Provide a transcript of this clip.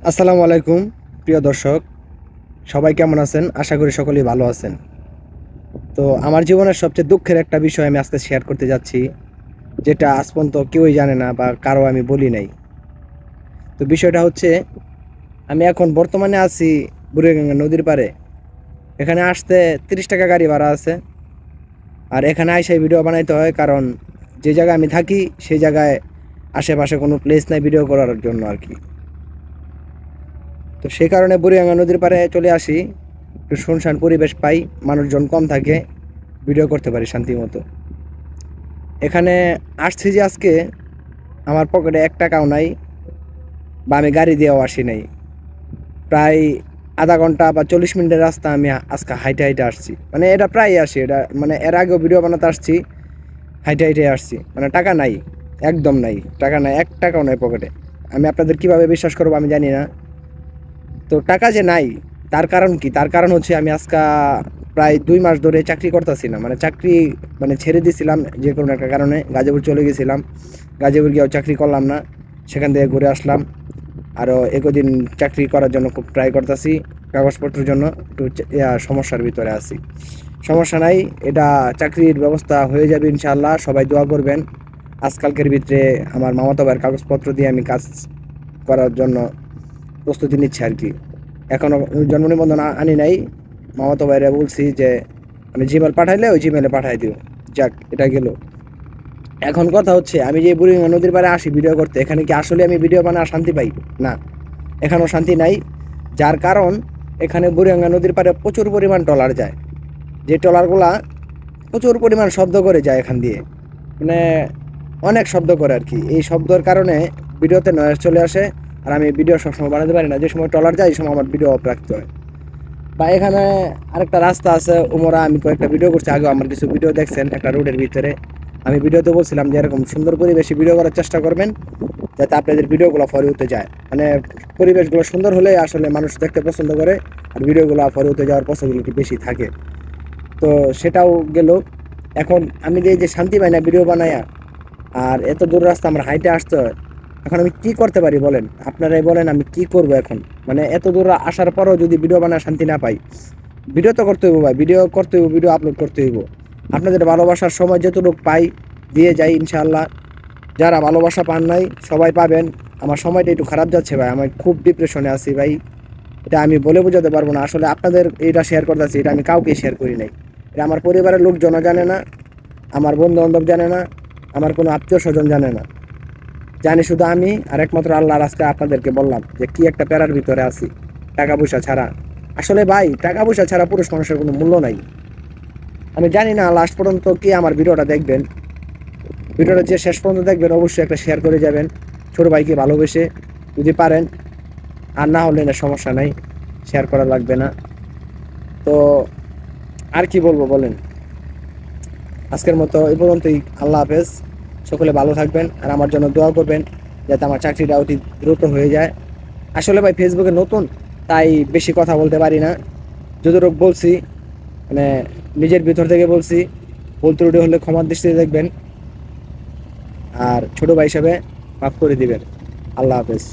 আসসালামু আলাইকুম প্রিয় দর্শক, সবাই কেমন আছেন? আশা করি সকলেই ভালো আছেন। তো আমার জীবনের সবচেয়ে দুঃখের একটা বিষয় আমি আজকে শেয়ার করতে যাচ্ছি, যেটা আজ পর্যন্ত কেউই জানে না বা কারো আমি বলি নাই। তো বিষয়টা হচ্ছে, আমি এখন বর্তমানে আছি বুড়িগঙ্গা নদীর পাড়ে। এখানে আসতে 30 টাকা গাড়ি ভাড়া আছে। আর এখানে আইসাই ভিডিও বানাইতে হয়, কারণ যে জায়গায় আমি থাকি সেই জায়গায় আশেপাশে কোনো প্লেস নাই ভিডিও করার জন্য আর কি। তো সেই কারণে বুড়িগঙ্গা নদীর পাড়ে চলে আসি, একটু শুনশান পরিবেশ পাই, মানুষজন কম থাকে, ভিডিও করতে পারি শান্তি মতো। এখানে আসছি যে আজকে আমার পকেটে 1 টাকাও নাই, বা আমি গাড়ি দিয়েও আসি নাই। প্রায় আধা ঘন্টা বা 40 মিনিটের রাস্তা আমি আজকে হাইটে হাইটে আসছি। মানে এটা প্রায় আসি, এটা মানে এর আগেও ভিডিও বানাতে আসছি, হাইটে হাইটে আসছি। মানে টাকা নাই, একদম নাই, টাকা নাই, 1 টাকাও নাই পকেটে। আমি আপনাদের কিভাবে বিশ্বাস করবো আমি জানি না। তো টাকা যে নাই, তার কারণ কি? তার কারণ হচ্ছে আমি আজকে প্রায় 2 মাস ধরে চাকরি করতেছি না। মানে চাকরি মানে ছেড়ে দিয়েছিলাম যে কোনো একটা কারণে, গাজীপুর চলে গেছিলাম। গাজীপুর গিয়েও চাকরি করলাম না, সেখান থেকে ঘুরে আসলাম। আরও একদিন চাকরি করার জন্য খুব ট্রাই করতেছি, কাগজপত্রের জন্য একটু সমস্যার ভিতরে আছি। সমস্যা নাই, এটা চাকরির ব্যবস্থা হয়ে যাবে ইনশাআল্লাহ, সবাই দোয়া করবেন। আজকালকের ভিতরে আমার মামাতো ভাইয়ের কাগজপত্র দিয়ে আমি কাজ করার জন্য প্রস্তুতি নিচ্ছি আর কি। এখনও জন্ম নিবন্ধন আনি নাই। মামাতো ভাইরা বলছি যে আমি জিমেল পাঠাইলে ওই জিমেলে পাঠাই দিও। যাক, এটা গেল। এখন কথা হচ্ছে, আমি যে বুড়িগঙ্গা নদীর পাড়ে আসি ভিডিও করতে, এখানে কি আসলে আমি ভিডিও বানায় শান্তি পাই? না, এখানেও শান্তি নাই। যার কারণ, এখানে বুড়িগঙ্গা নদীর পাড়ে প্রচুর পরিমাণ ট্রলার যায়, যে ট্রলারগুলা প্রচুর পরিমাণ শব্দ করে যায় এখান দিয়ে। মানে অনেক শব্দ করে আর কি। এই শব্দের কারণে ভিডিওতে নয়েজ চলে আসে, আর আমি ভিডিও সবসময় বানাতে পারি না। যে সময় ট্রলার যায় এই সময় আমার ভিডিও অফ রাখতে হয়। বা এখানে আরেকটা রাস্তা আছে উমরা, আমি কয়েকটা ভিডিও করছি আগে, আমার কিছু ভিডিও দেখছেন একটা রোডের ভিতরে। আমি ভিডিওতে বলছিলাম যে এরকম সুন্দর পরিবেশে ভিডিও করার চেষ্টা করবেন, যাতে আপনাদের ভিডিওগুলো ফরে উঠতে যায়। মানে পরিবেশগুলো সুন্দর হলে আসলে মানুষ দেখতে পছন্দ করে, আর ভিডিওগুলো ফরে উঠতে যাওয়ার পসিবিলিটি বেশি থাকে। তো সেটাও গেল। এখন আমি যে শান্তি পাই না ভিডিও বানায়া, আর এত দূর রাস্তা আমার হাইটে আসতে হয়। এখন আমি কি করতে পারি বলেন? আপনারাই বলেন আমি কি করব এখন। মানে এত দূর আসার পরও যদি ভিডিও বানায় শান্তি না পাই, ভিডিও তো করতে হইব ভাই, ভিডিও করতে হইব, ভিডিও আপলোড করতে হইব। আপনাদের ভালোবাসার সময় যতটুকু পাই দিয়ে যাই ইনশাআল্লাহ। যারা ভালোবাসা পান নাই সবাই পাবেন। আমার সময়টা একটু খারাপ যাচ্ছে ভাই, আমি খুব ডিপ্রেশনে আছি ভাই। এটা আমি বলে বোঝাতে পারবো না। আসলে আপনাদের এটা শেয়ার করতেছি, এটা আমি কাউকে শেয়ার করি নাই। এটা আমার পরিবারের লোকজনও জানে না, আমার বন্ধু বান্ধব জানে না, আমার কোনো আত্মীয় স্বজন জানে না। জানি শুধু আমি আর একমাত্র আল্লাহ। আজকে আপনাদেরকে বললাম যে কি একটা প্যারার ভিতরে আছি, টাকা পয়সা ছাড়া। আসলে ভাই, টাকা পয়সা ছাড়া পুরুষ মানুষের কোনো মূল্য নাই। আমি জানি না লাস্ট পর্যন্ত কি আমার ভিডিওটা দেখবেন। ভিডিওটা যে শেষ পর্যন্ত দেখবেন অবশ্যই একটা শেয়ার করে যাবেন ছোট ভাইকে ভালোবেসে, যদি পারেন। আর না হলে না সমস্যা নাই, শেয়ার করা লাগবে না। তো আর কি বলবো বলেন? আজকের মতো এই পর্যন্তই। আল্লাহ হাফেজ। সকলে ভালো থাকবেন, আর আমার জন্য দোয়া করবেন যাতে আমার চাকরিটা অতি দ্রুত হয়ে যায়। আসলে ভাই ফেসবুকে নতুন, তাই বেশি কথা বলতে পারি না। যতটুকু বলছি মানে নিজের ভিতর থেকে বলছি, ভুল ত্রুটি হলে ক্ষমার দৃষ্টিতে দেখবেন, আর ছোট ভাই হিসাবে মাফ করে দিবেন। আল্লাহ হাফেজ।